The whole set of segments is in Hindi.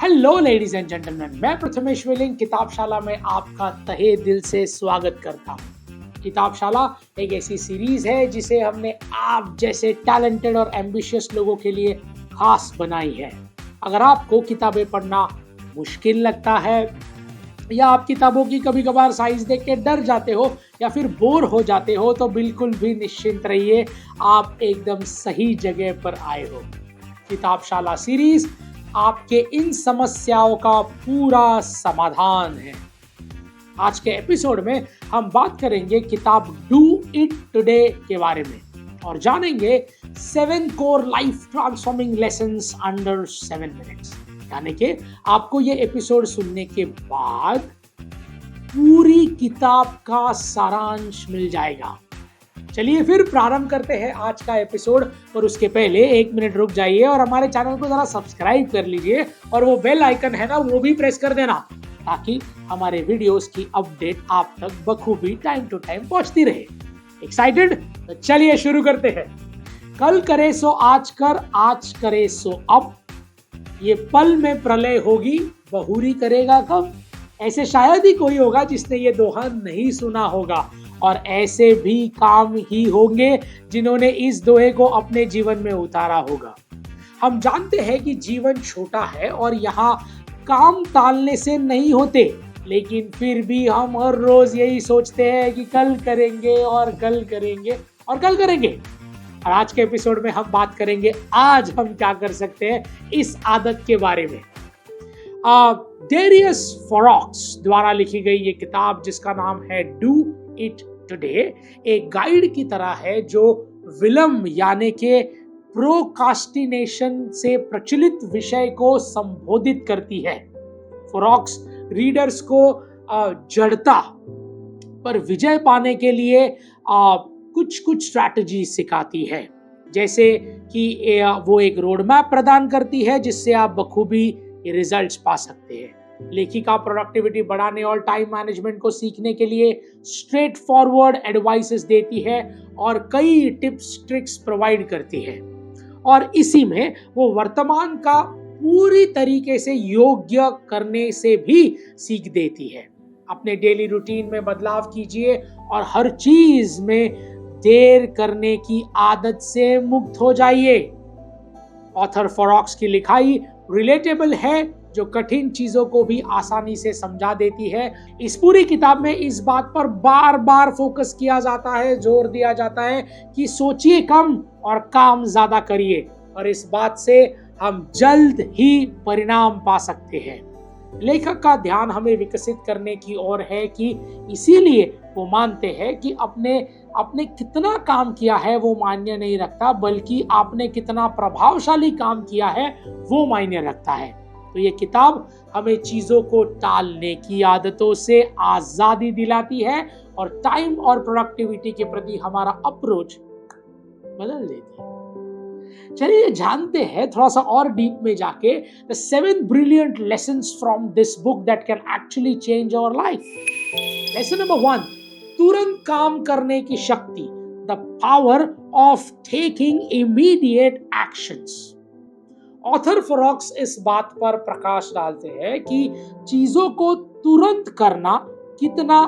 हेलो लेडीज एंड जेंटलमैन, मैं प्रथमेश वेलिंग किताबशाला में आपका तहे दिल से स्वागत करता हूँ। किताबशाला एक ऐसी सीरीज है जिसे हमने आप जैसे टैलेंटेड और एम्बिशियस लोगों के लिए खास बनाई है। अगर आपको किताबें पढ़ना मुश्किल लगता है या आप किताबों की कभी कभार साइज देख के डर जाते हो या फिर बोर हो जाते हो, तो बिल्कुल भी निश्चिंत रहिए, आप एकदम सही जगह पर आए हो। किताबशाला सीरीज आपके इन समस्याओं का पूरा समाधान है। आज के एपिसोड में हम बात करेंगे किताब डू इट टुडे के बारे में और जानेंगे 7 core life transforming lessons under 7 minutes. यानी कि आपको ये एपिसोड सुनने के बाद पूरी किताब का सारांश मिल जाएगा। चलिए फिर प्रारंभ करते हैं आज का एपिसोड, और उसके पहले 1 मिनट रुक जाइए और हमारे चैनल को जरा सब्सक्राइब कर लीजिए और वो बेल आइकन है ना, वो भी प्रेस कर देना ताकि हमारे वीडियोस की अपडेट आप तक बखूबी टाइम टू टाइम पहुंचती रहे। एक्साइटेड? तो चलिए शुरू करते हैं। कल करे सो आज कर, आज करे सो अब, ये पल में प्रलय होगी, बहुरी करेगा कब। ऐसे शायद ही कोई होगा जिसने ये दोहा नहीं सुना होगा, और ऐसे भी काम ही होंगे जिन्होंने इस दोहे को अपने जीवन में उतारा होगा। हम जानते हैं कि जीवन छोटा है और यहाँ काम टालने से नहीं होते, लेकिन फिर भी हम हर रोज यही सोचते हैं कि कल करेंगे और कल करेंगे और कल करेंगे। और आज के एपिसोड में हम बात करेंगे आज हम क्या कर सकते हैं इस आदत के बारे में। डेरियस फोरॉक्स द्वारा लिखी गई ये किताब, जिसका नाम है डू इट टुडे, एक गाइड की तरह है जो विलंब यानी के प्रोकास्टिनेशन से प्रचलित विषय को संबोधित करती है। फोरॉक्स रीडर्स को जड़ता पर विजय पाने के लिए कुछ स्ट्रैटेजी सिखाती है, जैसे कि वो एक रोड मैप प्रदान करती है जिससे आप बखूबी रिजल्ट्स पा सकते हैं। लेखिका प्रोडक्टिविटी बढ़ाने और टाइम मैनेजमेंट को सीखने के लिए स्ट्रेट फॉरवर्ड एडवाइसेस देती है और कई टिप्स ट्रिक्स प्रोवाइड करती है, और इसी में वो वर्तमान का पूरी तरीके से योग्य करने से भी सीख देती है। अपने डेली रूटीन में बदलाव कीजिए और हर चीज में देर करने की आदत से मुक्त हो जाइए। ऑथर फोरॉक्स की लिखाई रिलेटेबल है, जो कठिन चीजों को भी आसानी से समझा देती है। इस पूरी किताब में इस बात पर बार बार फोकस किया जाता है, जोर दिया जाता है कि सोचिए कम और काम ज्यादा करिए, और इस बात से हम जल्द ही परिणाम पा सकते हैं। लेखक का ध्यान हमें विकसित करने की ओर है कि इसीलिए वो मानते हैं कि आपने कितना काम किया है वो मायने नहीं रखता, बल्कि आपने कितना प्रभावशाली काम किया है वो मायने रखता है। तो ये किताब हमें चीजों को टालने की आदतों से आजादी दिलाती है और टाइम और प्रोडक्टिविटी के प्रति हमारा अप्रोच बदल देती है। चलिए जानते हैं थोड़ा सा और डीप में जाके the 7 brilliant lessons from this book that can actually change our life. Lesson number 1, तुरंत काम करने की शक्ति, the power of taking immediate actions. Author फोरॉक्स इस बात पर प्रकाश डालते हैं कि चीजों को तुरंत करना कितना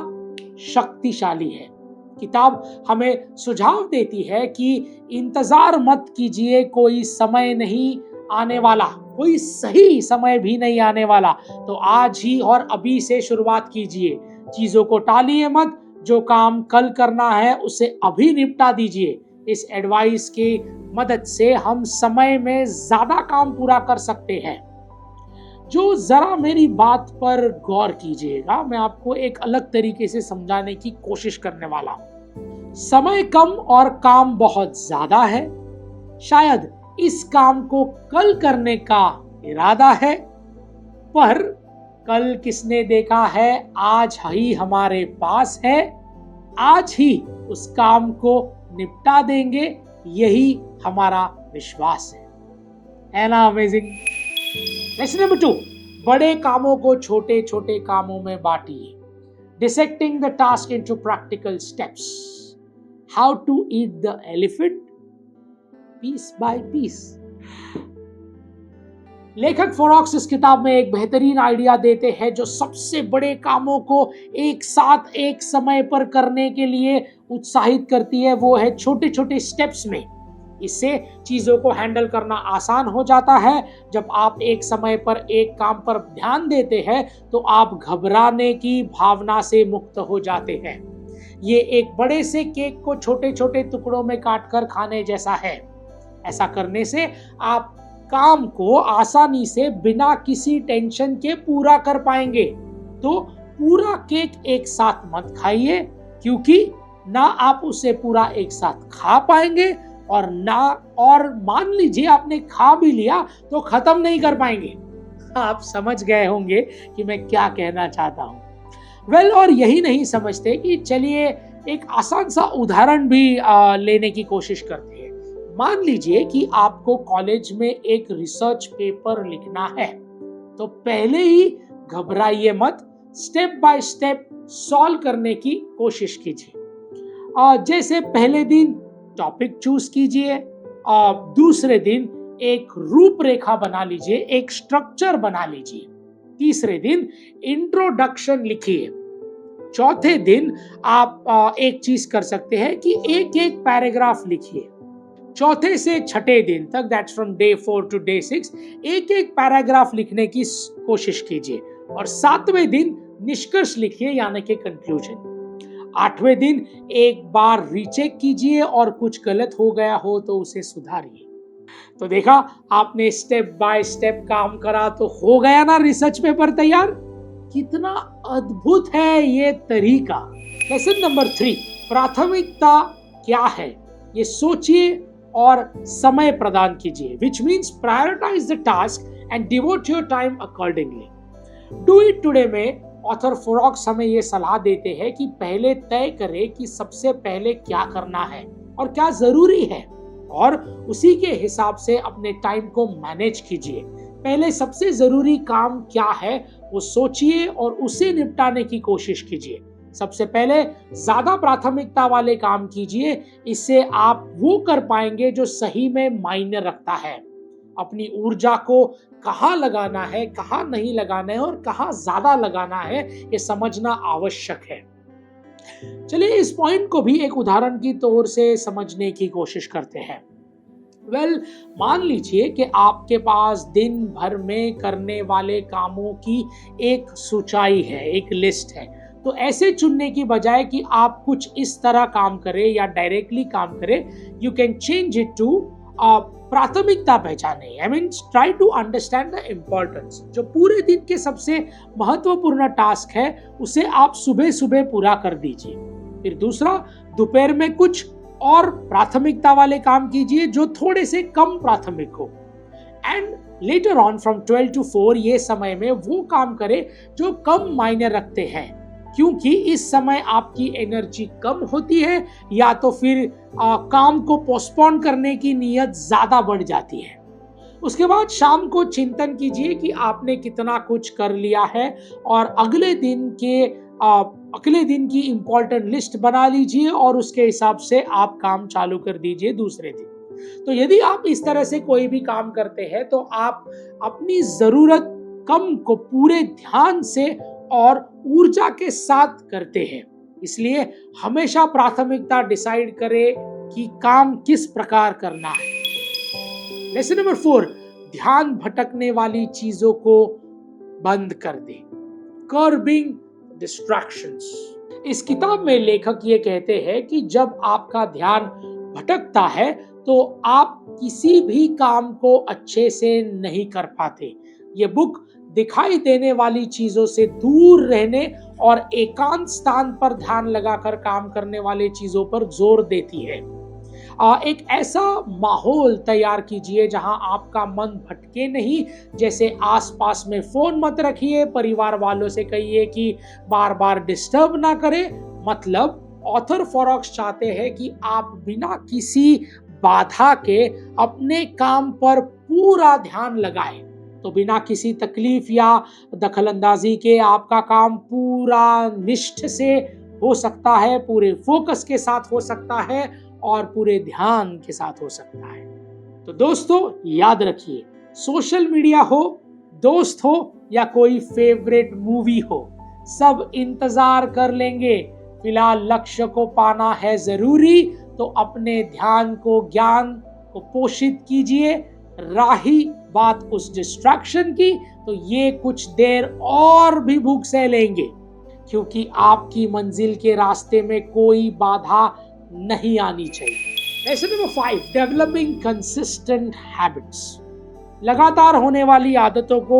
शक्तिशाली है। किताब हमें सुझाव देती है कि इंतजार मत कीजिए, कोई समय नहीं आने वाला, कोई सही समय भी नहीं आने वाला, तो आज ही और अभी से शुरुआत कीजिए। चीजों को टालिए मत, जो काम कल करना है उसे अभी निपटा दीजिए। इस एडवाइस की मदद से हम समय में ज्यादा काम पूरा कर सकते हैं। जो जरा मेरी बात पर गौर कीजिएगा, मैं आपको एक अलग तरीके से समझाने की कोशिश करने वाला हूं। समय कम और काम बहुत ज्यादा है। शायद इस काम को कल करने का इरादा है, पर कल किसने देखा है आज ही हमारे पास है। आज ही उस काम को निपटा देंगे, यही हमारा विश्वास है ना? अमेजिंग। लेसन नंबर 2, बड़े कामों को छोटे छोटे कामों में बांटिए। Dissecting the task into practical steps. How to eat the elephant? Piece by piece. लेखक फोरॉक्स इस किताब में एक बेहतरीन आइडिया देते हैं जो सबसे बड़े कामों को एक साथ एक समय पर करने के लिए उत्साहित करती है। वो है छोटे छोटे स्टेप्स में। इससे चीजों को हैंडल करना आसान हो जाता है। जब आप एक समय पर एक काम पर ध्यान देते हैं तो आप घबराने की भावना से मुक्त हो जाते हैं। ये एक बड़े से केक को छोटे छोटे टुकड़ों में काटकर खाने जैसा है। ऐसा करने से आप काम को आसानी से बिना किसी टेंशन के पूरा कर पाएंगे। तो पूरा केक एक साथ मत खाइए, क्योंकि ना आप उसे पूरा एक साथ खा पाएंगे और मान लीजिए आपने खा भी लिया तो खत्म नहीं कर पाएंगे। आप समझ गए होंगे कि मैं क्या कहना चाहता हूं। और यही नहीं समझते कि चलिए एक आसान सा उदाहरण भी लेने की कोशिश करते हैं। मान लीजिए कि आपको कॉलेज में एक रिसर्च पेपर लिखना है, तो पहले ही घबराइए मत, स्टेप बाय स्टेप सॉल्व करने की कोशिश कीजिए। जैसे पहले दिन टॉपिक चूज कीजिए, दूसरे दिन एक रूपरेखा बना लीजिए, एक स्ट्रक्चर बना लीजिए, तीसरे दिन इंट्रोडक्शन लिखिए, चौथे दिन आप एक चीज कर सकते हैं कि एक एक पैराग्राफ लिखिए। चौथे से छठे दिन तक, that's from day 4 to day 6, एक एक पैराग्राफ लिखने की कोशिश कीजिए। और 7वें दिन निष्कर्ष लिखिए, यानी कि कंक्लूजन। 8वें दिन एक बार रीचेक कीजिए और कुछ गलत हो गया हो तो उसे सुधारिए। तो देखा आपने, स्टेप बाय स्टेप काम करा तो हो गया ना रिसर्च पेपर तैयार। कितना अद्भुत है ये तरीका। लेसन नंबर 3, प्राथमिकता क्या है ये सोचिए और समय प्रदान कीजिए, which means prioritize the task and devote your time accordingly. Do it today में ऑथर फोरॉक्स हमें ये सलाह देते हैं कि पहले तय करें कि सबसे पहले क्या करना है और क्या जरूरी है, और उसी के हिसाब से अपने टाइम को मैनेज कीजिए। पहले सबसे जरूरी काम क्या है वो सोचिए और उसे निपटाने की कोशिश कीजिए। सबसे पहले ज्यादा प्राथमिकता वाले काम कीजिए, इससे आप वो कर पाएंगे जो सही में मायने रखता है। अपनी ऊर्जा को कहाँ लगाना है, कहाँ नहीं लगाना है और कहाँ ज्यादा लगाना है, ये समझना आवश्यक है। चलिए इस पॉइंट को भी एक उदाहरण की तौर से समझने की कोशिश करते हैं। मान लीजिए कि आपके पास दिन भर में करने वाले कामों की एक सूची है, एक लिस्ट है। तो ऐसे चुनने की बजाय कि आप कुछ इस तरह काम करें या डायरेक्टली काम करें, you can change it to प्राथमिकता पहचाने। I mean try to understand the importance. जो पूरे दिन के सबसे महत्वपूर्ण टास्क है उसे आप सुबह सुबह पूरा कर दीजिए। फिर दूसरा, दोपहर में कुछ और प्राथमिकता वाले काम कीजिए जो थोड़े से कम प्राथमिक हो। And later on from 12 to 4 ये समय में वो काम करें जो कम मायने रखते हैं, क्योंकि इस समय आपकी एनर्जी कम होती है या तो फिर काम को पोस्टपोन करने की नीयत ज्यादा बढ़ जाती है। उसके बाद शाम को चिंतन कीजिए कि आपने कितना कुछ कर लिया है और अगले दिन की इंपॉर्टेंट लिस्ट बना लीजिए और उसके हिसाब से आप काम चालू कर दीजिए दूसरे दिन। तो यदि आप इस तरह से कोई भी काम करते हैं तो आप अपनी जरूरत कम को पूरे ध्यान से और ऊर्जा के साथ करते हैं। इसलिए हमेशा प्राथमिकता डिसाइड करें कि काम किस प्रकार करना है। लेसन नंबर 4, ध्यान भटकने वाली चीजों को बंद कर दें। Curbing distractions. इस किताब में लेखक ये कहते हैं कि जब आपका ध्यान भटकता है तो आप किसी भी काम को अच्छे से नहीं कर पाते। ये बुक दिखाई देने वाली चीजों से दूर रहने और एकांत स्थान पर ध्यान लगाकर काम करने वाले चीजों पर जोर देती है। एक ऐसा माहौल तैयार कीजिए जहां आपका मन भटके नहीं। जैसे आसपास में फोन मत रखिए, परिवार वालों से कहिए कि बार बार डिस्टर्ब ना करें। मतलब ऑथर फोरॉक्स चाहते हैं कि आप बिना किसी बाधा के अपने काम पर पूरा ध्यान लगाएं। तो बिना किसी तकलीफ या दखलंदाजी के आपका काम पूरा निष्ठ से हो सकता है, पूरे फोकस के साथ हो सकता है और पूरे ध्यान के साथ हो सकता है। तो दोस्तों याद रखिए, सोशल मीडिया हो, दोस्त हो या कोई फेवरेट मूवी हो, सब इंतजार कर लेंगे। फिलहाल लक्ष्य को पाना है जरूरी, तो अपने ध्यान को, ज्ञान को पोषित कीजिए। राही बात उस डिस्ट्रैक्शन की, तो ये कुछ देर और भी भूख सह लेंगे, क्योंकि आपकी मंजिल के रास्ते में कोई बाधा नहीं आनी चाहिए। Lesson number 5, developing consistent habits. लगातार होने वाली आदतों को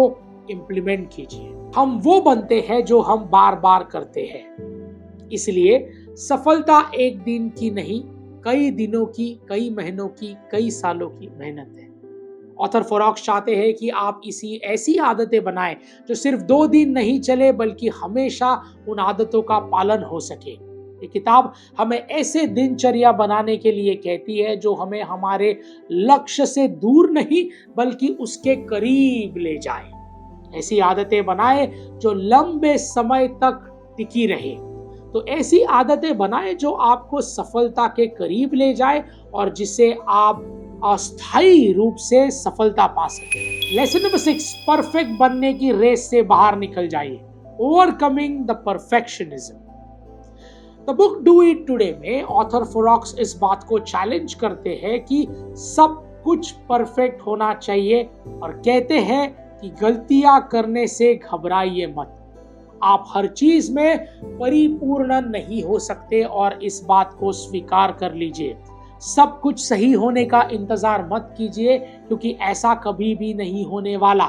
इंप्लीमेंट कीजिए। हम वो बनते हैं जो हम बार बार करते हैं। इसलिए सफलता एक दिन की नहीं, कई दिनों की, कई महीनों की, कई सालों की मेहनत है। ऑथर फोरॉक्स चाहते हैं कि आप ऐसी आदतें बनाएं जो सिर्फ 2 दिन नहीं चले, बल्कि हमेशा उन आदतों का पालन हो सके। ये किताब हमें ऐसे दिनचर्या बनाने के लिए कहती है जो हमें हमारे लक्ष्य से दूर नहीं, बल्कि उसके करीब ले जाए। ऐसी आदतें बनाएं जो लंबे समय तक टिकी रहे। तो ऐसी आदतें बनाएं जो आपको सफलता के करीब ले जाए और जिसे आप अस्थायी रूप से सफलता पा सके। लेसन नंबर 6, परफेक्ट बनने की रेस से बाहर निकल जाइए। Overcoming the perfectionism. The book do it today में ऑथर फोरॉक्स इस बात को चैलेंज करते हैं कि सब कुछ परफेक्ट होना चाहिए और कहते हैं कि गलतियां करने से घबराइए मत। आप हर चीज में परिपूर्ण नहीं हो सकते और इस बात को स्वीकार कर लीजिए। सब कुछ सही होने का इंतजार मत कीजिए, क्योंकि ऐसा कभी भी नहीं होने वाला।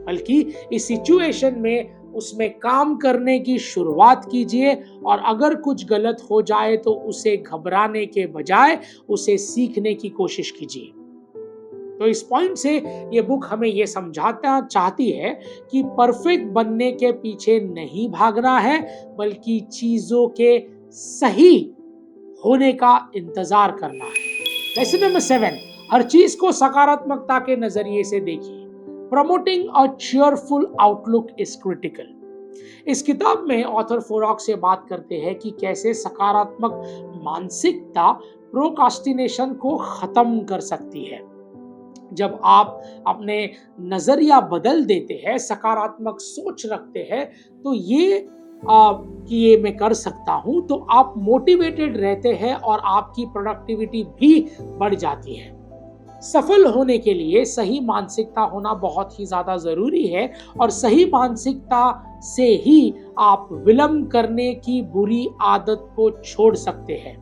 बल्कि इस सिचुएशन में उसमें काम करने की शुरुआत कीजिए और अगर कुछ गलत हो जाए तो उसे घबराने के बजाय उसे सीखने की कोशिश कीजिए। तो इस पॉइंट से ये बुक हमें ये समझाना चाहती है कि परफेक्ट बनने के पीछे नहीं भागना है, बल्कि चीजों के सही होने का इंतजार करना है। लेसन नंबर 7, हर चीज को सकारात्मकता के नजरिए से देखिए। Promoting a cheerful outlook is critical. इस किताब में ऑथर फोरॉक्स से बात करते हैं कि कैसे सकारात्मक मानसिकता प्रोक्रास्टिनेशन को खत्म कर सकती है। जब आप अपने नजरिया बदल देते हैं, सकारात्मक सोच रखते हैं, तो कि ये मैं कर सकता हूं, तो आप मोटिवेटेड रहते हैं और आपकी प्रोडक्टिविटी भी बढ़ जाती है। सफल होने के लिए सही मानसिकता होना बहुत ही ज्यादा जरूरी है और सही मानसिकता से ही आप विलंब करने की बुरी आदत को छोड़ सकते हैं।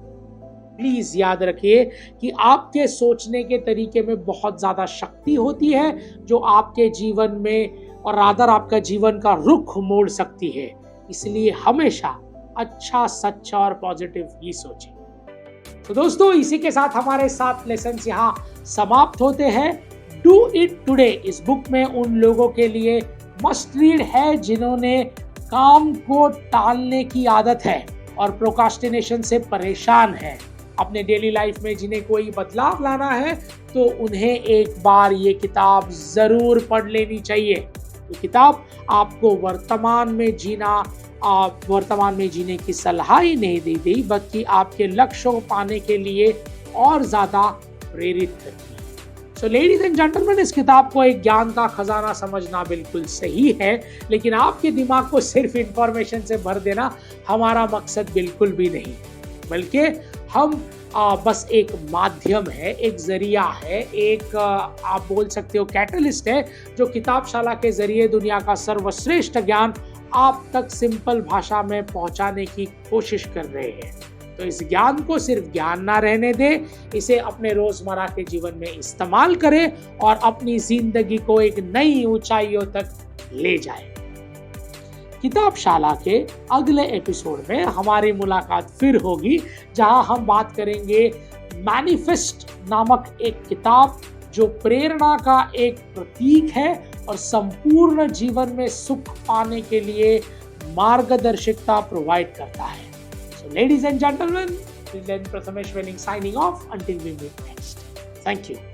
प्लीज याद रखिए कि आपके सोचने के तरीके में बहुत ज्यादा शक्ति होती है, जो आपके जीवन में और रादर आपका जीवन का रुख मोड़ सकती है। इसलिए हमेशा अच्छा, सच्चा और पॉजिटिव ही सोचें। तो दोस्तों, इसी के साथ हमारे 7 लेसन यहाँ समाप्त होते हैं। डू इट टुडे इस बुक में उन लोगों के लिए मस्ट रीड है जिन्होंने काम को टालने की आदत है और प्रोक्रास्टिनेशन से परेशान है। अपने डेली लाइफ में जिन्हें कोई बदलाव लाना है, तो उन्हें एक बार ये किताब जरूर पढ़ लेनी चाहिए। ये किताब आपको वर्तमान में जीने की सलाह ही नहीं देती, बल्कि आपके लक्ष्यों को पाने के लिए और ज्यादा प्रेरित करती है। सो लेडीज एंड जेंटलमैन, इस किताब को एक ज्ञान का खजाना समझना बिल्कुल सही है, लेकिन आपके दिमाग को सिर्फ इंफॉर्मेशन से भर देना हमारा मकसद बिल्कुल भी नहीं, बल्कि हम बस एक माध्यम है, एक जरिया है, एक आप बोल सकते हो कैटलिस्ट है, जो किताबशाला के जरिए दुनिया का सर्वश्रेष्ठ ज्ञान आप तक सिंपल भाषा में पहुंचाने की कोशिश कर रहे हैं। तो इस ज्ञान को सिर्फ ज्ञान ना रहने दें, इसे अपने रोजमर्रा के जीवन में इस्तेमाल करें और अपनी जिंदगी को एक नई ऊंचाइयों तक ले जाएं। किताबशाला के अगले एपिसोड में हमारी मुलाकात फिर होगी, जहां हम बात करेंगे मैनिफेस्ट नामक एक किताब, जो प्रेरणा का एक प्रतीक है और संपूर्ण जीवन में सुख पाने के लिए मार्गदर्शिकता प्रोवाइड करता है। So ladies and gentlemen, this is Len Prathamesh signing off until we meet next. Thank you.